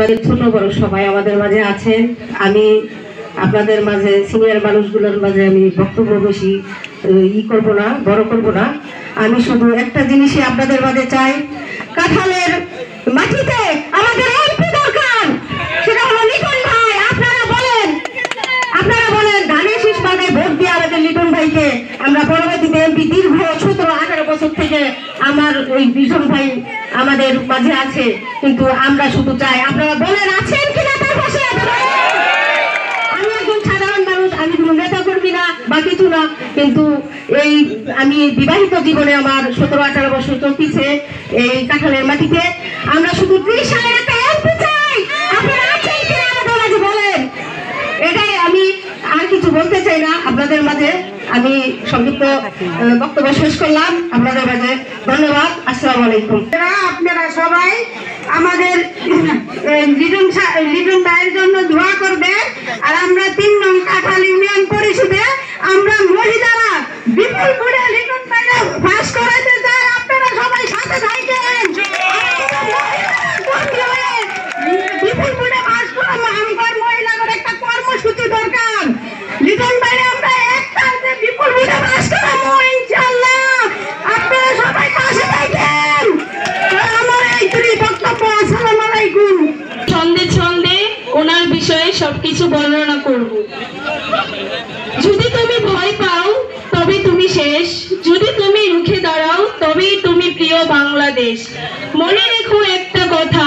আপনাদের ছোট বড় সবাই আমাদের মাঝে আছেন। আমি আপনাদের মাঝে সিনিয়র মানুষগুলোর মাঝে আমি বক্তব্য বেশি করব না, বড় করব না। আমি শুধু একটা জিনিসই আপনাদের মাঝে চাই, কাঁঠালের মাটিতে আমাদের এমপি দরকার, সেটা হলো লিটন ভাই। আপনারা বলেন ধানের শীষ পাবে ভোট দিয়ে আমাদের লিটন ভাইকে আমরা পরবর্তীতে এমপি দীর্ঘ 17-18 বছর থেকে আমার ওই লিটন ভাই আমাদের মাঝে আছে, কিন্তু আমরা শুধু চাই আপনারা বলেন আছেন কিনা তার পাশে। আমি একজন সাধারণ মানুষ, আমি কোনো নেতা কর্মী না বা কিছু না, কিন্তু এই আমি বিবাহিত জীবনে আমার 17-18 বছর চলতেছে এই কাঁঠালের মাটিতে। আমরা শুধু 30 সালের একটা এমপি চাই, আপনারা আছেন কিনা আমাদের মাঝে বলেন। এটাই, আমি আর কিছু বলতে চাই না আপনাদের মাঝে। আমি সংক্ষিপ্ত বক্তব্য শেষ করলাম আপনাদের মাঝে। ধন্যবাদ। আসসালামু আলাইকুম। আপনারা সবাই আমাদের লিটন ভাইয়ের জন্য দোয়া করবেন। আর আমরা 3 নং কাঁঠাল ইউনিয়ন পরিষদে আমরা মহিলারা বিপুল ভোটে লিটন ভাইকে পাস করাতে চাই। আপনারা সবাই সাথে থাকেন, বিপুল ভোটে পাস করা আমার মহিলাদের একটা কর্মসূচি দরকার। লিটন ভাইকে আমরা একসাথে বিপুল ভোটে পাস করাবো ইনশাআল্লাহ। আপনারা সবাই পাশে থাকেন। আমার এই বক্তব্য। আসসালামু আলাইকুম। ছন্দে ওনার বিষয়ে সবকিছু বর্ণনা করব। যদি তুমি ভয় পাও তবে তুমি শেষ, যদি তুমি রুখে দাঁড়াও তবেই তুমি প্রিয় বাংলাদেশ। মনে রেখো একটা কথা,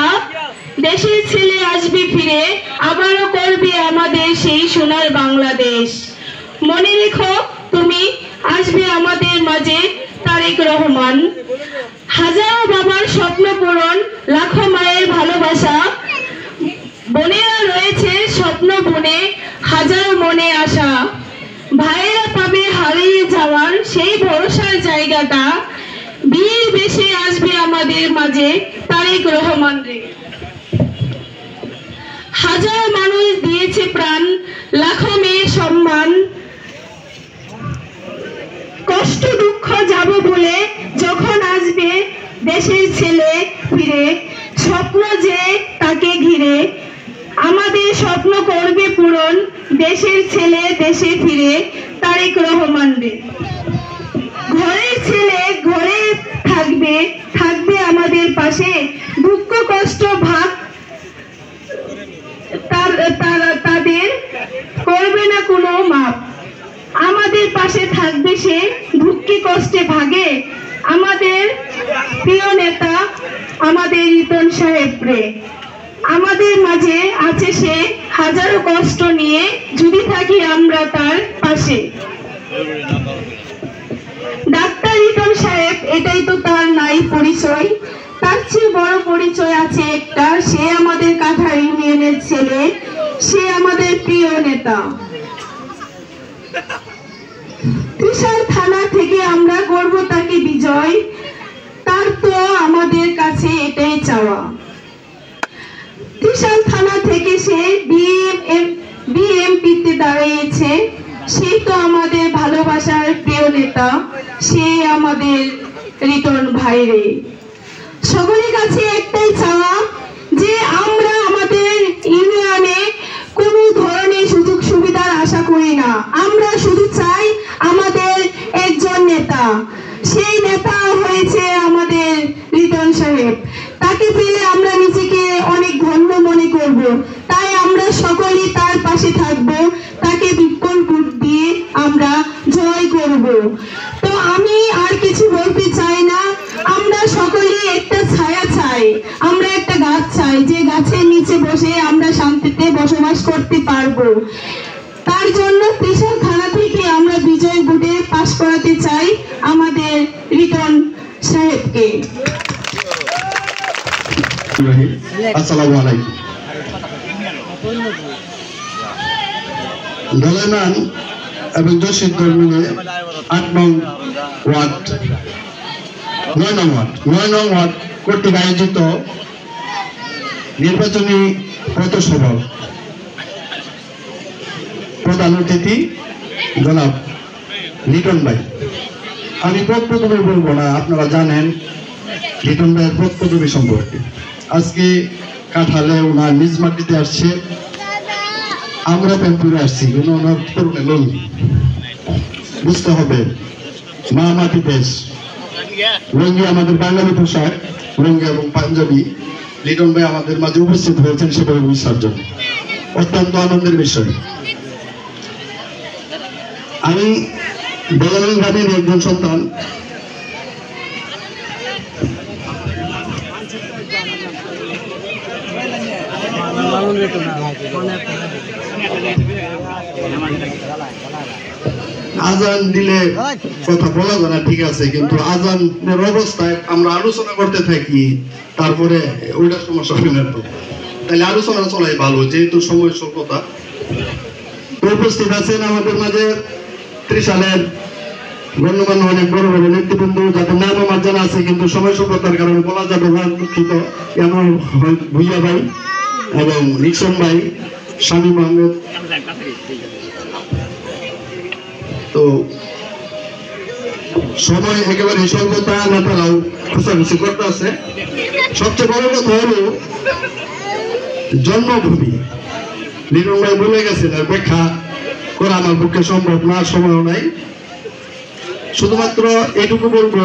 দেশের ছেলে আসবে ফিরে, আবারও করবে আমাদের সেই সোনার বাংলাদেশ। মনে রেখো তুমি আসবে আমাদের মাঝে তারেক রহমান। হাজারো বাবার স্বপ্ন পূরণ, লাখো মায়ের ভালোবাসা, বোনেরা রয়েছে স্বপ্ন বনে, হাজারো মনে আশা। ভাইয়েরা পাবে হারিয়ে যাওয়ার সেই ভরসার জায়গাটা, বীর বেশে আসবে আমাদের মাঝে তারেক রহমান রে। হাজারো মানুষ দিয়েছে প্রাণ, লাখো মেয়ে সম্মান, কষ্ট দুঃখ যাব বলে যখন আসবে দেশের ছেলে ফিরে, স্বপ্ন যে তাকে ঘিরে, আমাদের স্বপ্ন করবে পূরণ, দেশের ছেলে দেশে ফিরে তারেক রহমান রে। ঘরের ছেলে ঘরে থাকবে, থাকবে আমাদের পাশে, দুঃখ কষ্ট ভাগ তাদের করবে না কোনো মাপ। আমাদের পাশে থাকবে সে, দুঃখে কষ্টে ভাগে, আমাদের প্রিয় নেতা আমাদের লিটন সাহেব রে। আমাদের মাঝে আছে সে, হাজারো কষ্ট নিয়ে যদি থাকি আমরা তার পাশে। ডাক্তার লিটন সাহেব, এটাই তো তার নাই পরিচয়, তার চেয়ে বড় পরিচয় আছে একটা, সে আমাদের কাঁঠাল ইউনিয়নের ছেলে, সে আমাদের প্রিয় নেতা। ত্রিশাল থানা থেকে আমরা করব তাকে বিজয়, তার তো আমাদের কাছে এটাই চাওয়া। ত্রিশাল থানা থেকে সে বিএমপিতে দাঁড়িয়েছে, সে তো আমাদের ভালোবাসার প্রিয় নেতা, সে আমাদের লিটন ভাই রে। সকলের কাছে একটাই চাওয়া যে আমরা আমাদের ইউনিয়নে কোনো ধরনের সুযোগ সুবিধার আশা করি না, আমরা শুধু চাই আমাদের একজন নেতা। সেই নেতা হয়েছে আমাদের লিটন সাহেব, তাকে পেলে আমরা নিজেকে অনেক ধন্য মনে করব। তাই আমরা সকলেই তার পাশে থাকব, তাকে বিপুল ভোট দিয়ে আমরা জয় করব। তো আমি আর কিছু বলতে চাই না, আমরা সকলেই একটা ছায়া চাই, আমরা একটা গাছ চাই, যে গাছের নিচে বসে আমরা শান্তিতে বসবাস করতে পারবো। তার জন্য ত্রিশাল থানা থেকে আমরা বিজয় ভোটে পাস করাতে চাই আমাদের লিটন সাহেবকে। আসসালামু আলাইকুম। দলেমান এবং দর্শক মিলে 8 নং ওয়ার্ড 9 নং ওয়ার্ড কর্তৃক আয়োজিত নির্বাচনী পথসভা প্রধান অতিথি জনাব লিটন ভাই। আমি প্রথমে বলবো না, আপনারা জানেন লিটন ভাইয়ের পদপদবী সম্পর্কে। আজকে কাঁঠালে ওনার নিজ মাটিতে আসছে, আমরা প্যাম্পুরে আসছি, ওনার তরুণে লোন বুঝতে হবে। মা মাটি দেশ, লুঙ্গি আমাদের বাঙালি পোশাক, লুঙ্গি এবং পাঞ্জাবি। লিটন ভাই আমাদের মাঝে উপস্থিত হয়েছেন সেভাবে বিসর্জন, অত্যন্ত আনন্দের বিষয়। আমি বলালন গ্রামের একজন সন্তান। আজান দিলে কথা বলা যায় না, ঠিক আছে, কিন্তু আজানের অবস্থায় আমরা আলোচনা করতে থাকি, তারপরে ওইটা সমস্যা হয় না। তো তাহলে আলোচনা চলাই ভালো, যেহেতু সময় স্বল্পতা। উপস্থিত আছেন আমাদের মাঝে ত্রিশালের গণ্যমান্য অনেক বড় বড় নেতৃবৃন্দ, যাদের নাম আমার জানা আছে কিন্তু সময় স্বল্পতার কারণে বলা যাবে না, দুঃখিত। এমন ভুইয়া ভাই এবং নিক্সন ভাই, শামীম আহমেদ। তো সময় একেবারে স্বল্পতা, নেতারাও খুশাখুশি করতে আছে। সবচেয়ে বড় কথা হলো জন্মভূমি। লিটন ভাই বলে গেছেন, আর ব্যাখ্যা করা আমার পক্ষে সম্ভব না, সময়ও নাই। শুধুমাত্র এটুকু বলবো,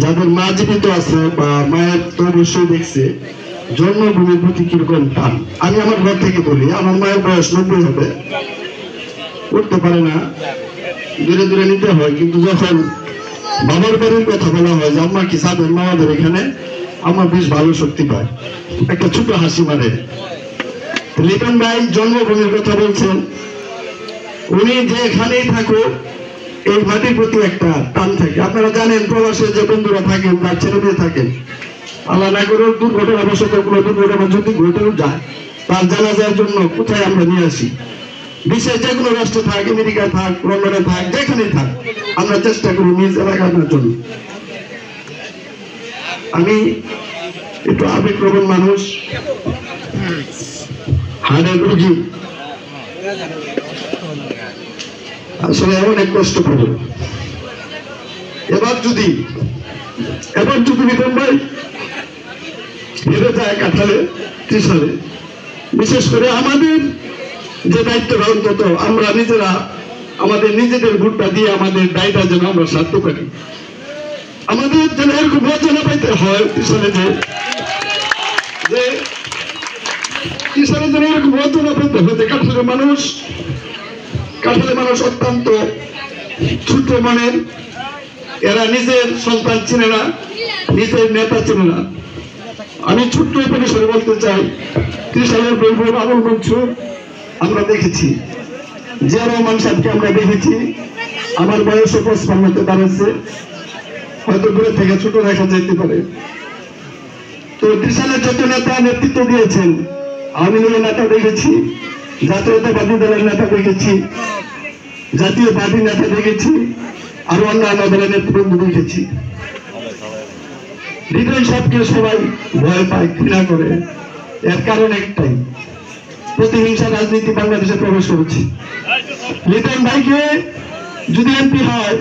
যাদের মা জীবিত আছে বা মায়ের তো অবশ্যই দেখছে জন্মভূমির প্রতি কিরকম টান। আমি আমার ঘর থেকে বলি, আমার মায়ের বয়স 90 হবে, উঠতে পারে না, দূরে দূরে নিতে হয়। কিন্তু যখন বাবার বাড়ির কথা বলা হয় যে আম্মা কি সাবেন মামাদের এখানে, আমার বেশ ভালো শক্তি পায়, একটা ছোট হাসি মারে। লিটন ভাই জন্মভূমির কথা বলছেন, উনি যেখানেই থাকুক এই মাটির প্রতি একটা টান থাকে। আপনারা জানেন প্রবাসে যে বন্ধুরা থাকেন, তার ছেলে মেয়ে থাকেন, আল্লাহ না করে দুর্ঘটনাবশত কোনো দুর্ঘটনা যদি ঘটেও যায়, তার জানাজার জন্য কোথায় আমরা নিয়ে আসি। বিশ্বের যে কোনো রাষ্ট্রে থাক, আমেরিকায় থাক, লন্ডনে থাক, যেখানেই থাক, আমরা চেষ্টা করি নিজ এলাকার জন্য। আমি একটু আবেগপ্রবণ মানুষ, হার্টের রোগী, আসলে অনেক কষ্ট পাবো। এবার যদি লিটন ভাই হেরে যায় কাঁঠালে, ত্রিশালে, বিশেষ করে আমাদের যে দায়িত্বটা, অন্তত আমরা নিজেরা আমাদের নিজেদের ভোটটা দিয়ে আমাদের দায়টা যেন আমরা সারতে পারি। আমাদের যেন এরকম লজ্জা পাইতে হয় ত্রিশালে, যে ত্রিশালে যেন এরকম লজ্জা পাইতে হয় যে কাঁঠালের মানুষ অত্যন্ত ছোট মনের, এরা নিজের সন্তান চিনে না, নিজের নেতা চিনে না। আমি ছোট্ট পরিসরে বলতে চাই, ত্রিশালের বলবো বাবুল মনসুর আমরা দেখেছি, জিয়া রহমান সাহেবকে আমরা দেখেছি, আমার বয়স 55-তে দাঁড়াচ্ছে, হয়তো দূরে থেকে ছোট দেখা যেতে পারে। তো ত্রিশালের যত নেতা নেতৃত্ব দিয়েছেন, আওয়ামী লীগের নেতা দেখেছি, জাতীয়তাবাদী দলের নেতা দেখেছি, জাতীয়বাদী নেতা দেখেছি, আরো অন্যান্য দলের নেতৃবৃন্দ দেখেছি। লিটন সাহেবকে সবাই ভয় পায়, ঘৃণা করে। এর কারণ একটাই, প্রতিহিংসা রাজনীতি বাংলাদেশে প্রবেশ করেছে। লিটন ভাইকে যদি এমপি হয়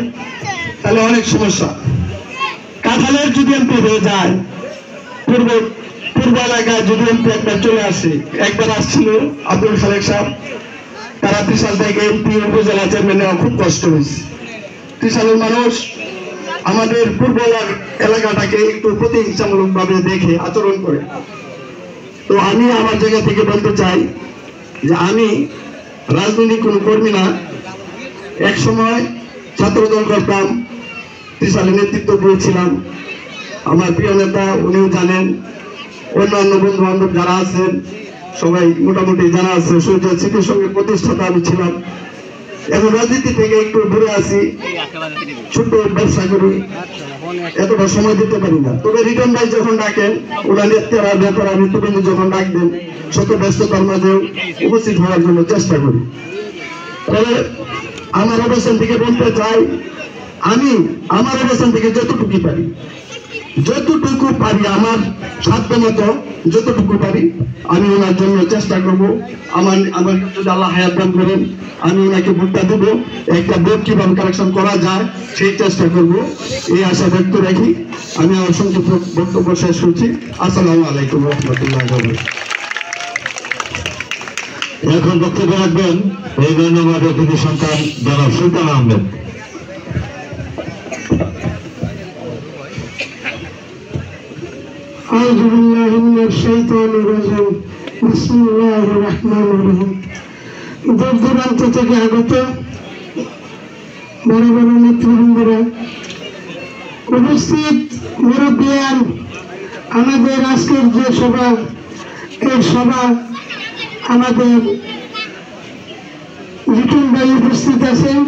তাহলে অনেক সমস্যা। কাঁঠালের যদি এমপি হয়ে যায়, পূর্ব এলাকায় যদি এমপি একবার চলে আসে, একবার আসছিল আব্দুল খালেক সাহেব, তারা ত্রিশাল থেকে এমপি উপজেলা চেয়ারম্যান নেওয়া খুব কষ্ট হয়েছে। ত্রিশালের মানুষ আমাদের পূর্ব এলাকাটাকে একটু প্রতিহিংসামূলক ভাবে দেখে আচরণ করে। তো আমি আমার জায়গা থেকে বলতে চাই যে আমি রাজনৈতিক কোনো কর্মী না, এক সময় ছাত্রদল করতাম, ত্রিশালে নেতৃত্ব দিয়েছিলাম। আমার প্রিয় নেতা উনিও জানেন, অন্যান্য বন্ধু বান্ধব যারা আছেন সবাই মোটামুটি জানা আছে, সূর্য স্মৃতির সঙ্গে প্রতিষ্ঠাতা আমি ছিলাম। এখন রাজনীতি থেকে একটু দূরে আছি, ছোট ব্যবসা করি, এতটা সময় দিতে পারি না। তবে রিটন ভাই যখন ডাকেন, ওরা নেতারা নেতৃবৃন্দ যখন ডাকবেন, শত ব্যস্ততার মাঝেও উপস্থিত হওয়ার জন্য চেষ্টা করি। তবে আমার অবস্থান থেকে বলতে চাই, আমি আমার অবস্থান থেকে যতটুকু পারি যতটুকু পারি আমার সাধ্য মতো যতটুকু পারি আমি ওনার জন্য চেষ্টা করব। আমার যদি আল্লাহ হায়াত দান করেন আমি ওনাকে ভোটটা দেব, একটা ভোট কিভাবে কালেকশন করা যায় সেই চেষ্টা করব, এই আশা ব্যক্ত রাখি আমি আমার সংক্ষিপ্ত বক্তব্য শেষ করছি। আসসালামু আলাইকুম রহমতুল্লাহ। এখন বক্তব্য রাখবেন এই গণ্যমান্য অতিথি সন্তান জনাব সুলতান আহমেদ। أعوذ بالله من الشيطان الرجيم بسم الله الرحمن الرحيم দূর দূরান্ত থেকে আগত বড় বড় নেতৃবৃন্দরা, উপস্থিত মুরব্বিয়ান, আমাদের আজকের যে সভা, এই সভা আমাদের লিটন ভাই উপস্থিত আছেন,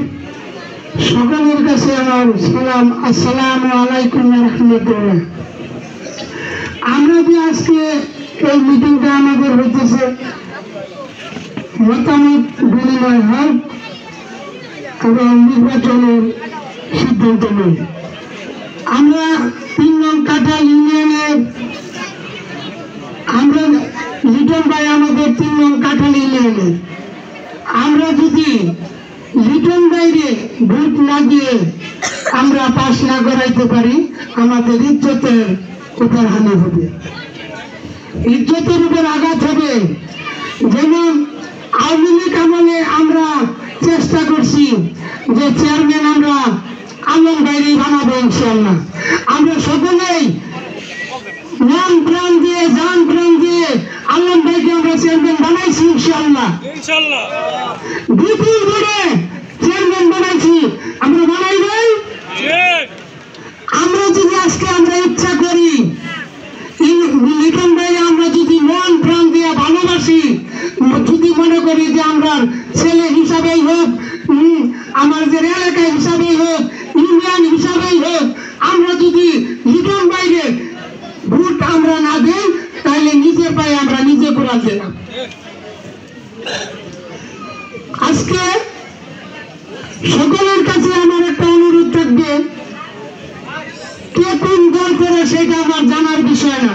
সকলের কাছে আমার সালাম। আসসালামু আলাইকুম রহমতুল্লাহ। আমরা যে আজকে এই মিটিংটা আমাদের হইতেছে মতামত বিনিময় হয় এবং নির্বাচনের সিদ্ধান্ত নেই। আমরা 3 নং কাঁঠাল ইউনিয়নের, আমরা লিটন ভাই আমাদের 3 নং কাঁঠাল ইউনিয়নের, আমরা যদি লিটন ভাইরে ভোট না দিয়ে আমরা পাশ না করাইতে পারি আমাদের ইজ্জতের উপর হানি হবে, ইজ্জতের উপর আঘাত হবে। যেমন আওয়ামী লীগ আমলে আমরা চেষ্টা করছি যে চেয়ারম্যান আমরা আলম ভাইরে বানাবো ইনশাআল্লাহ। আমরা সকলেই মন প্রাণ দিয়ে জান প্রাণ দিয়ে আলম ভাইকে আমরা চেয়ারম্যান বানাইছি ইনশাআল্লাহ। বিপুল ভোটে চেয়ারম্যান বানাইছি, আমরা বানাই নাই। আমরা যদি আজকে আমরা ইচ্ছা করি লিটন ভাই, আমরা যদি মন প্রাণ দিয়ে ভালোবাসি, যদি মনে করি যে আমরা ছেলে হিসাবেই হোক, আমাদের এলাকা হিসাবেই হোক, ইউনিয়ন হিসাবেই হোক, আমরা যদি লিটন ভাইকে ভোট আমরা না দেই তাহলে নিজের পায়ে আমরা নিজে কোরআন দিলাম। আজকে সকলের কাছে আমার একটা অনুরোধ থাকবে, কে কোন দল করে সেটা আমার জানার বিষয় না।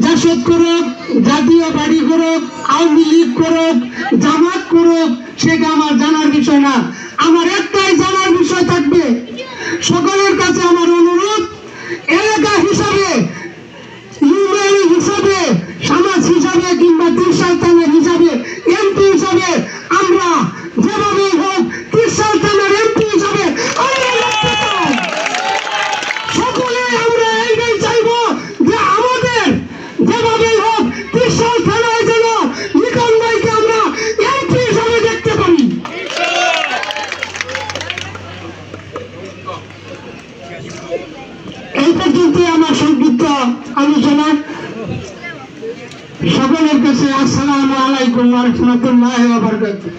জাসদ করুক, জাতীয় পার্টি করুক, আওয়ামী লীগ করুক, জামাত করুক, সেটা আমার জানার বিষয় না। আমার একটাই জানার বিষয় থাকবে, সকলের কাছে আমার অনুরোধ, এলাকা হিসাবে, ইউনিয়ন হিসাবে, সমাজ হিসাবে কিংবা ত্রিশাল থানার হিসাবে, এমপি হিসাবে আমরা যেভাবেই হোক ত্রিশাল থানার এমপি হিসাবে সকলে আমরা এইটাই চাইব যে আমাদের যেভাবেই হোক ত্রিশাল থানায় যেন লিটন ভাইকে আমরা এমপি হিসাবে দেখতে পারি। এই পর্যন্ত আমার সংক্ষিপ্ত আলোচনা। সকলের কাছে আসসালামু আলাইকুম ওয়া রাহমাতুল্লাহি ওয়া বারাকাতুহু।